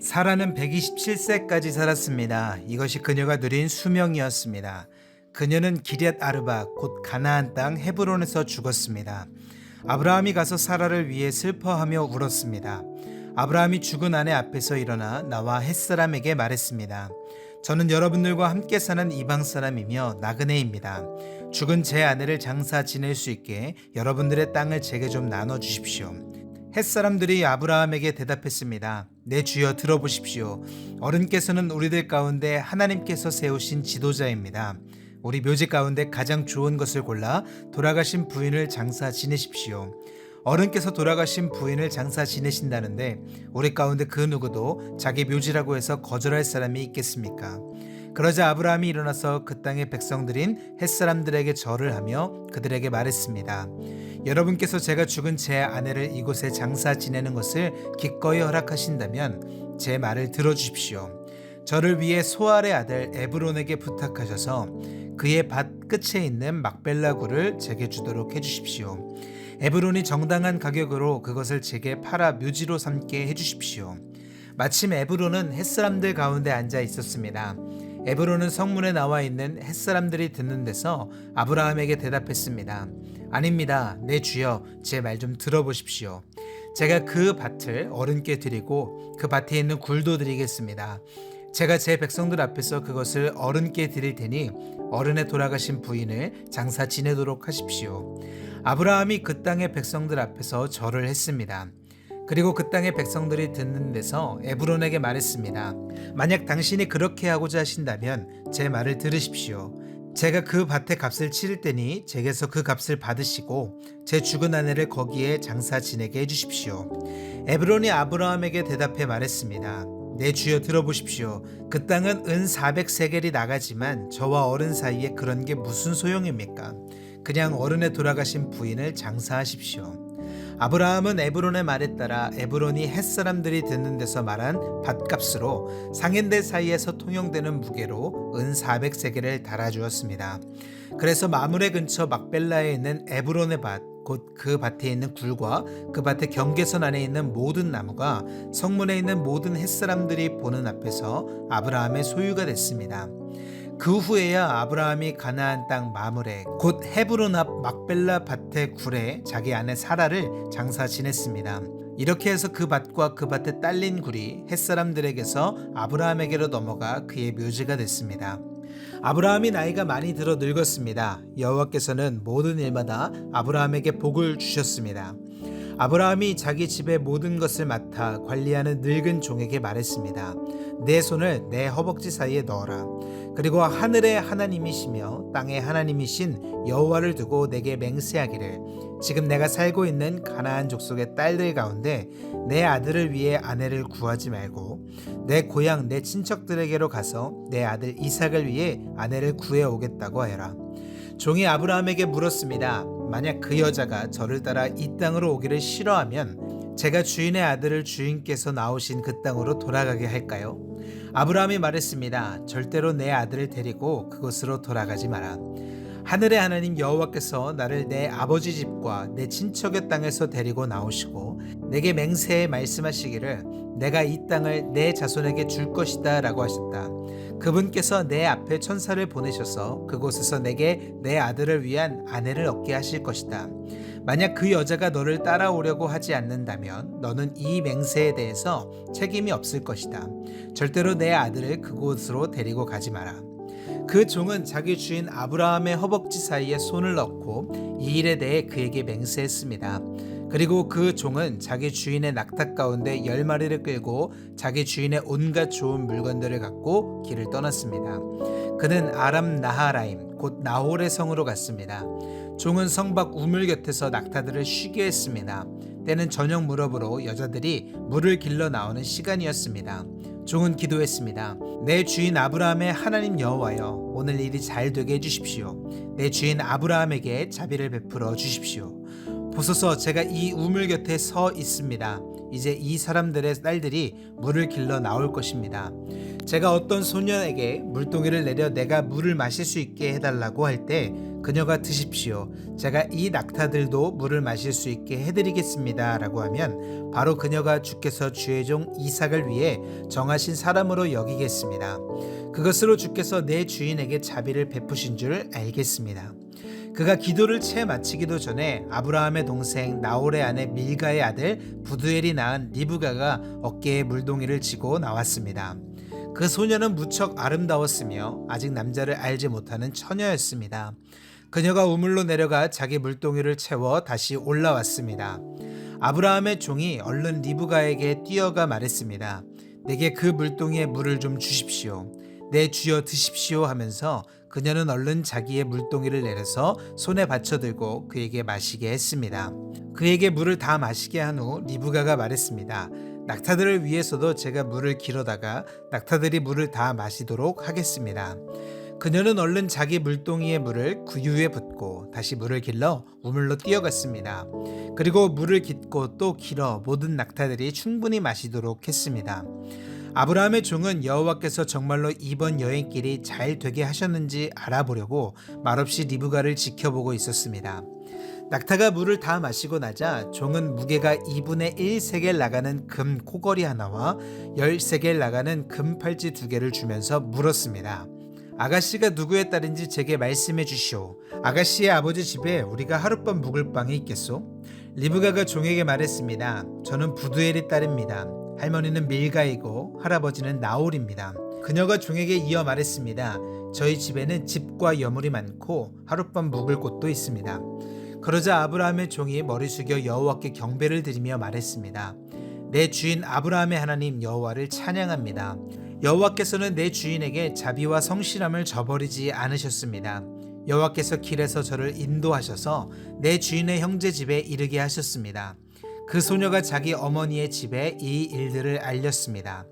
사라는 127세까지 살았습니다. 이것이 그녀가 누린 수명이었습니다. 그녀는 기럇 아르바 곧 가나안 땅 헤브론에서 죽었습니다. 아브라함이 가서 사라를 위해 슬퍼하며 울었습니다. 아브라함이 죽은 아내 앞에서 일어나 나와 햇사람에게 말했습니다. 저는 여러분들과 함께 사는 이방 사람이며 나그네입니다. 죽은 제 아내를 장사 지낼 수 있게 여러분들의 땅을 제게 좀 나눠 주십시오. 햇사람들이 아브라함에게 대답했습니다. 내 주여 들어보십시오. 어른께서는 우리들 가운데 하나님께서 세우신 지도자입니다. 우리 묘지 가운데 가장 좋은 것을 골라 돌아가신 부인을 장사 지내십시오. 어른께서 돌아가신 부인을 장사 지내신다는데 우리 가운데 그 누구도 자기 묘지라고 해서 거절할 사람이 있겠습니까? 그러자 아브라함이 일어나서 그 땅의 백성들인 햇사람들에게 절을 하며 그들에게 말했습니다. 여러분께서 제가 죽은 제 아내를 이곳에 장사 지내는 것을 기꺼이 허락하신다면 제 말을 들어주십시오. 저를 위해 소알의 아들 에브론에게 부탁하셔서 그의 밭 끝에 있는 막벨라 굴을 제게 주도록 해주십시오. 에브론이 정당한 가격으로 그것을 제게 팔아 묘지로 삼게 해주십시오. 마침 에브론은 햇사람들 가운데 앉아 있었습니다. 에브론은 성문에 나와 있는 햇사람들이 듣는 데서 아브라함에게 대답했습니다. 아닙니다. 내 주여, 제 말 좀 들어보십시오. 제가 그 밭을 어른께 드리고 그 밭에 있는 굴도 드리겠습니다. 제가 제 백성들 앞에서 그것을 어른께 드릴 테니 어른의 돌아가신 부인을 장사 지내도록 하십시오. 아브라함이 그 땅의 백성들 앞에서 절을 했습니다. 그리고 그 땅의 백성들이 듣는 데서 에브론에게 말했습니다. 만약 당신이 그렇게 하고자 하신다면 제 말을 들으십시오. 제가 그 밭의 값을 치를 테니 제게서 그 값을 받으시고 제 죽은 아내를 거기에 장사 지내게 해주십시오. 에브론이 아브라함에게 대답해 말했습니다. 내 주여 들어보십시오. 그 땅은 은 400세겔이 나가지만 저와 어른 사이에 그런 게 무슨 소용입니까? 그냥 어른의 돌아가신 부인을 장사하십시오. 아브라함은 에브론의 말에 따라 에브론이 햇사람들이 듣는 데서 말한 밭값으로 상인들 사이에서 통용되는 무게로 은 400세겔을 달아주었습니다. 그래서 마므레 근처 막벨라에 있는 에브론의 밭, 곧 그 밭에 있는 굴과 그 밭의 경계선 안에 있는 모든 나무가 성문에 있는 모든 햇사람들이 보는 앞에서 아브라함의 소유가 됐습니다. 그 후에야 아브라함이 가나안 땅 마므레 곧 헤브론 앞 막벨라 밭의 굴에 자기 아내 사라를 장사 지냈습니다. 이렇게 해서 그 밭과 그 밭에 딸린 굴이 햇사람들에게서 아브라함에게로 넘어가 그의 묘지가 됐습니다. 아브라함이 나이가 많이 들어 늙었습니다. 여호와께서는 모든 일마다 아브라함에게 복을 주셨습니다. 아브라함이 자기 집의 모든 것을 맡아 관리하는 늙은 종에게 말했습니다. 내 손을 내 허벅지 사이에 넣어라. 그리고 하늘의 하나님이시며 땅의 하나님이신 여호와를 두고 내게 맹세하기를 지금 내가 살고 있는 가나안 족속의 딸들 가운데 내 아들을 위해 아내를 구하지 말고 내 고향 내 친척들에게로 가서 내 아들 이삭을 위해 아내를 구해 오겠다고 하여라. 종이 아브라함에게 물었습니다. 만약 그 여자가 저를 따라 이 땅으로 오기를 싫어하면 제가 주인의 아들을 주인께서 나오신 그 땅으로 돌아가게 할까요? 아브라함이 말했습니다. 절대로 내 아들을 데리고 그곳으로 돌아가지 마라. 하늘의 하나님 여호와께서 나를 내 아버지 집과 내 친척의 땅에서 데리고 나오시고 내게 맹세해 말씀하시기를 내가 이 땅을 내 자손에게 줄 것이다 라고 하셨다. 그분께서 내 앞에 천사를 보내셔서 그곳에서 내게 내 아들을 위한 아내를 얻게 하실 것이다. 만약 그 여자가 너를 따라오려고 하지 않는다면 너는 이 맹세에 대해서 책임이 없을 것이다. 절대로 내 아들을 그곳으로 데리고 가지 마라. 그 종은 자기 주인 아브라함의 허벅지 사이에 손을 넣고 이 일에 대해 그에게 맹세했습니다. 그리고 그 종은 자기 주인의 낙타 가운데 10마리를 끌고 자기 주인의 온갖 좋은 물건들을 갖고 길을 떠났습니다. 그는 아람 나하라임 곧 나홀의 성으로 갔습니다. 종은 성 밖 우물 곁에서 낙타들을 쉬게 했습니다. 때는 저녁 무렵으로 여자들이 물을 길러 나오는 시간이었습니다. 종은 기도했습니다. 내 주인 아브라함의 하나님 여호와여, 오늘 일이 잘 되게 해주십시오. 내 주인 아브라함에게 자비를 베풀어 주십시오. 보소서, 제가 이 우물 곁에 서 있습니다. 이제 이 사람들의 딸들이 물을 길러 나올 것입니다. 제가 어떤 소년에게 물동이를 내려 내가 물을 마실 수 있게 해달라고 할 때 그녀가 드십시오. 제가 이 낙타들도 물을 마실 수 있게 해드리겠습니다. 라고 하면 바로 그녀가 주께서 주의 종 이삭을 위해 정하신 사람으로 여기겠습니다. 그것으로 주께서 내 주인에게 자비를 베푸신 줄 알겠습니다. 그가 기도를 채 마치기도 전에 아브라함의 동생 나홀의 아내 밀가의 아들 부두엘이 낳은 리브가가 어깨에 물동이를 지고 나왔습니다. 그 소녀는 무척 아름다웠으며 아직 남자를 알지 못하는 처녀였습니다. 그녀가 우물로 내려가 자기 물동이를 채워 다시 올라왔습니다. 아브라함의 종이 얼른 리브가에게 뛰어가 말했습니다. 내게 그 물동이에 물을 좀 주십시오. 내 주여 드십시오 하면서 그녀는 얼른 자기의 물동이를 내려서 손에 받쳐들고 그에게 마시게 했습니다. 그에게 물을 다 마시게 한 후 리브가가 말했습니다. 낙타들을 위해서도 제가 물을 길어다가 낙타들이 물을 다 마시도록 하겠습니다. 그녀는 얼른 자기 물동이의 물을 구유에 붓고 다시 물을 길러 우물로 뛰어갔습니다. 그리고 물을 깃고 또 길어 모든 낙타들이 충분히 마시도록 했습니다. 아브라함의 종은 여호와께서 정말로 이번 여행길이 잘 되게 하셨는지 알아보려고 말없이 리브가를 지켜보고 있었습니다. 낙타가 물을 다 마시고 나자 종은 무게가 2분의 1 세겔 나가는 금 코걸이 하나와 10세겔 나가는 금 팔찌 2개를 주면서 물었습니다. 아가씨가 누구의 딸인지 제게 말씀해 주시오. 아가씨의 아버지 집에 우리가 하룻밤 묵을 방이 있겠소? 리브가가 종에게 말했습니다. 저는 부두엘의 딸입니다. 할머니는 밀가이고 할아버지는 나홀입니다. 그녀가 종에게 이어 말했습니다. 저희 집에는 집과 여물이 많고 하룻밤 묵을 곳도 있습니다. 그러자 아브라함의 종이 머리 숙여 여호와께 경배를 드리며 말했습니다. 내 주인 아브라함의 하나님 여호와를 찬양합니다. 여호와께서는 내 주인에게 자비와 성실함을 저버리지 않으셨습니다. 여호와께서 길에서 저를 인도하셔서 내 주인의 형제 집에 이르게 하셨습니다. 그 소녀가 자기 어머니의 집에 이 일들을 알렸습니다.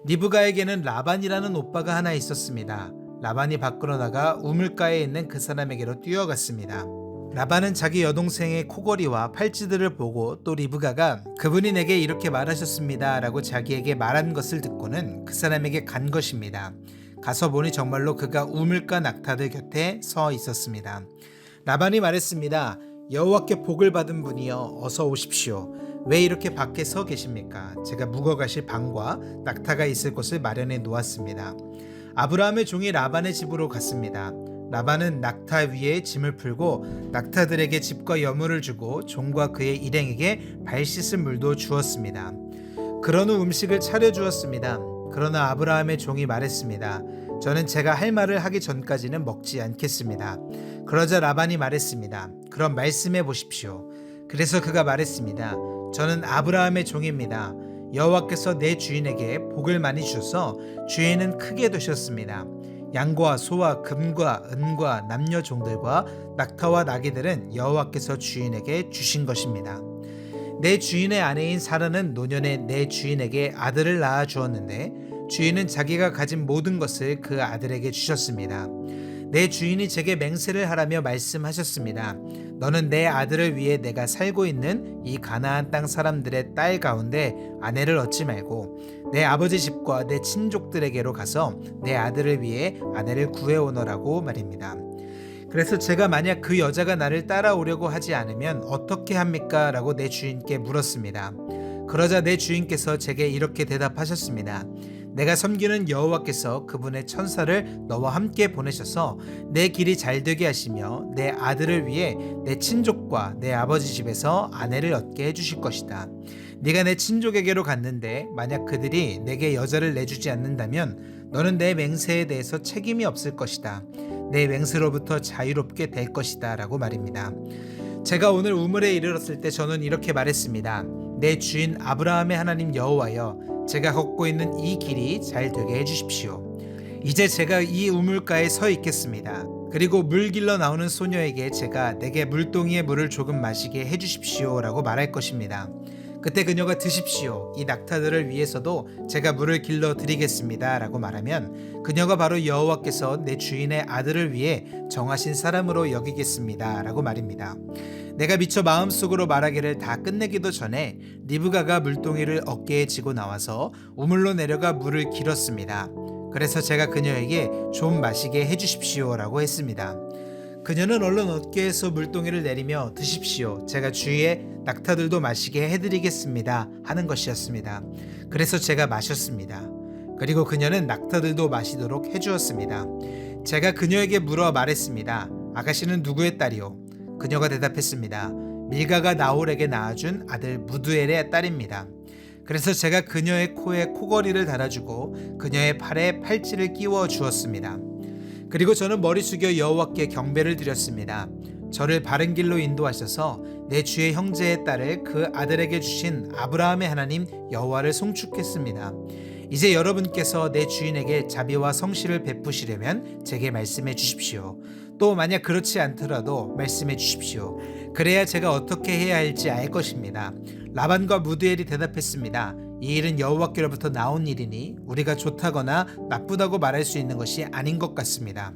리브가에게는 라반이라는 오빠가 하나 있었습니다. 라반이 밖으로 나가 우물가에 있는 그 사람에게로 뛰어갔습니다. 라반은 자기 여동생의 코걸이와 팔찌들을 보고 또 리브가가 그분이 내게 이렇게 말하셨습니다 라고 자기에게 말한 것을 듣고는 그 사람에게 간 것입니다. 가서 보니 정말로 그가 우물가 낙타들 곁에 서 있었습니다. 라반이 말했습니다. 여호와께 복을 받은 분이여 어서 오십시오. 왜 이렇게 밖에 서 계십니까? 제가 묵어가실 방과 낙타가 있을 곳을 마련해 놓았습니다. 아브라함의 종이 라반의 집으로 갔습니다. 라반은 낙타 위에 짐을 풀고 낙타들에게 집과 여물을 주고 종과 그의 일행에게 발 씻을 물도 주었습니다. 그런 후 음식을 차려주었습니다. 그러나 아브라함의 종이 말했습니다. 저는 제가 할 말을 하기 전까지는 먹지 않겠습니다. 그러자 라반이 말했습니다. 그럼 말씀해 보십시오. 그래서 그가 말했습니다. 저는 아브라함의 종입니다. 여호와께서 내 주인에게 복을 많이 주셔서 주인은 크게 되셨습니다. 양과 소와 금과 은과 남녀 종들과 낙타와 나귀들은 여호와께서 주인에게 주신 것입니다. 내 주인의 아내인 사라는 노년에 내 주인에게 아들을 낳아 주었는데 주인은 자기가 가진 모든 것을 그 아들에게 주셨습니다. 내 주인이 제게 맹세를 하라며 말씀하셨습니다. 너는 내 아들을 위해 내가 살고 있는 이 가나안 땅 사람들의 딸 가운데 아내를 얻지 말고 내 아버지 집과 내 친족들에게로 가서 내 아들을 위해 아내를 구해오너라고 말입니다. 그래서 제가 만약 그 여자가 나를 따라오려고 하지 않으면 어떻게 합니까? 라고 내 주인께 물었습니다. 그러자 내 주인께서 제게 이렇게 대답하셨습니다. 내가 섬기는 여호와께서 그분의 천사를 너와 함께 보내셔서 내 길이 잘 되게 하시며 내 아들을 위해 내 친족과 내 아버지 집에서 아내를 얻게 해주실 것이다. 네가 내 친족에게로 갔는데 만약 그들이 내게 여자를 내주지 않는다면 너는 내 맹세에 대해서 책임이 없을 것이다. 내 맹세로부터 자유롭게 될 것이다 라고 말입니다. 제가 오늘 우물에 이르렀을 때 저는 이렇게 말했습니다. 내 주인 아브라함의 하나님 여호와여, 제가 걷고 있는 이 길이 잘 되게 해주십시오. 이제 제가 이 우물가에 서 있겠습니다. 그리고 물 길러 나오는 소녀에게 제가 내게 물동이의 물을 조금 마시게 해주십시오 라고 말할 것입니다. 그때 그녀가 드십시오. 이 낙타들을 위해서도 제가 물을 길러 드리겠습니다 라고 말하면 그녀가 바로 여호와께서 내 주인의 아들을 위해 정하신 사람으로 여기겠습니다 라고 말입니다. 내가 미처 마음속으로 말하기를 다 끝내기도 전에 리브가가 물동이를 어깨에 지고 나와서 우물로 내려가 물을 길었습니다. 그래서 제가 그녀에게 좀 마시게 해주십시오라고 했습니다. 그녀는 얼른 어깨에서 물동이를 내리며 드십시오. 제가 주위에 낙타들도 마시게 해드리겠습니다. 하는 것이었습니다. 그래서 제가 마셨습니다. 그리고 그녀는 낙타들도 마시도록 해주었습니다. 제가 그녀에게 물어 말했습니다. 아가씨는 누구의 딸이요? 그녀가 대답했습니다. 밀가가 나홀에게 낳아준 아들 무두엘의 딸입니다. 그래서 제가 그녀의 코에 코걸이를 달아주고 그녀의 팔에 팔찌를 끼워 주었습니다. 그리고 저는 머리 숙여 여호와께 경배를 드렸습니다. 저를 바른 길로 인도하셔서 내 주의 형제의 딸을 그 아들에게 주신 아브라함의 하나님 여호와를 송축했습니다. 이제 여러분께서 내 주인에게 자비와 성실을 베푸시려면 제게 말씀해 주십시오. 또 만약 그렇지 않더라도 말씀해 주십시오. 그래야 제가 어떻게 해야 할지 알 것입니다. 라반과 무드엘이 대답했습니다. 이 일은 여호와께로부터 나온 일이니 우리가 좋다거나 나쁘다고 말할 수 있는 것이 아닌 것 같습니다.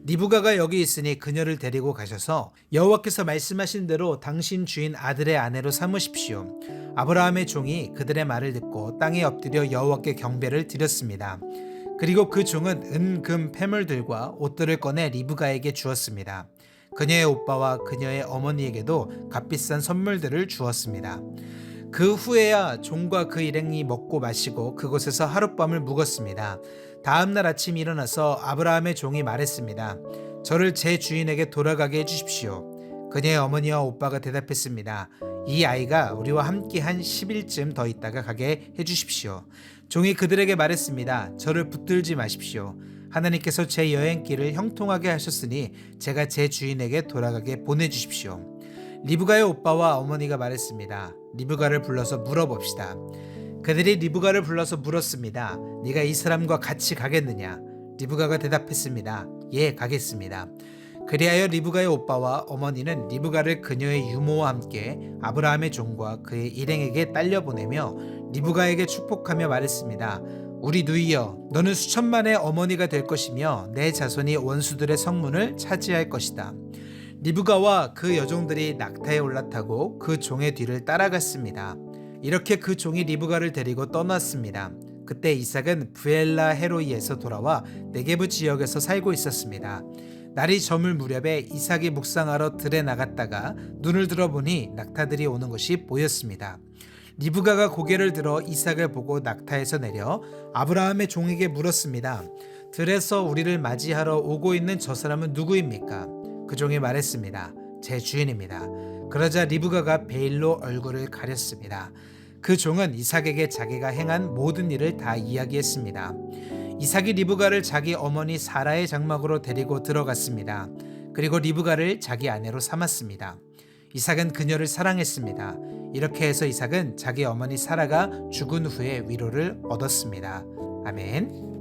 리브가가 여기 있으니 그녀를 데리고 가셔서 여호와께서 말씀하신 대로 당신 주인 아들의 아내로 삼으십시오. 아브라함의 종이 그들의 말을 듣고 땅에 엎드려 여호와께 경배를 드렸습니다. 그리고 그 종은 은, 금, 패물들과 옷들을 꺼내 리브가에게 주었습니다. 그녀의 오빠와 그녀의 어머니에게도 값비싼 선물들을 주었습니다. 그 후에야 종과 그 일행이 먹고 마시고 그곳에서 하룻밤을 묵었습니다. 다음 날 아침 일어나서 아브라함의 종이 말했습니다. 저를 제 주인에게 돌아가게 해주십시오. 그녀의 어머니와 오빠가 대답했습니다. 이 아이가 우리와 함께 한 10일쯤 더 있다가 가게 해주십시오. 종이 그들에게 말했습니다. 저를 붙들지 마십시오. 하나님께서 제 여행길을 형통하게 하셨으니 제가 제 주인에게 돌아가게 보내주십시오. 리브가의 오빠와 어머니가 말했습니다. 리브가를 불러서 물어봅시다. 그들이 리브가를 불러서 물었습니다. 네가 이 사람과 같이 가겠느냐? 리브가가 대답했습니다. 예, 가겠습니다. 그리하여 리브가의 오빠와 어머니는 리브가를 그녀의 유모와 함께 아브라함의 종과 그의 일행에게 딸려 보내며 리브가에게 축복하며 말했습니다. 우리 누이여, 너는 수천만의 어머니가 될 것이며 내 자손이 원수들의 성문을 차지할 것이다. 리브가와 그 여종들이 낙타에 올라타고 그 종의 뒤를 따라갔습니다. 이렇게 그 종이 리브가를 데리고 떠났습니다. 그때 이삭은 브엘라 헤로이에서 돌아와 네게브 지역에서 살고 있었습니다. 날이 저물 무렵에 이삭이 묵상하러 들에 나갔다가 눈을 들어보니 낙타들이 오는 것이 보였습니다. 리브가가 고개를 들어 이삭을 보고 낙타에서 내려 아브라함의 종에게 물었습니다. 들에서 우리를 맞이하러 오고 있는 저 사람은 누구입니까? 그 종이 말했습니다. 제 주인입니다. 그러자 리브가가 베일로 얼굴을 가렸습니다. 그 종은 이삭에게 자기가 행한 모든 일을 다 이야기했습니다. 이삭이 리브가를 자기 어머니 사라의 장막으로 데리고 들어갔습니다. 그리고 리브가를 자기 아내로 삼았습니다. 이삭은 그녀를 사랑했습니다. 이렇게 해서 이삭은 자기 어머니 사라가 죽은 후에 위로를 얻었습니다. 아멘.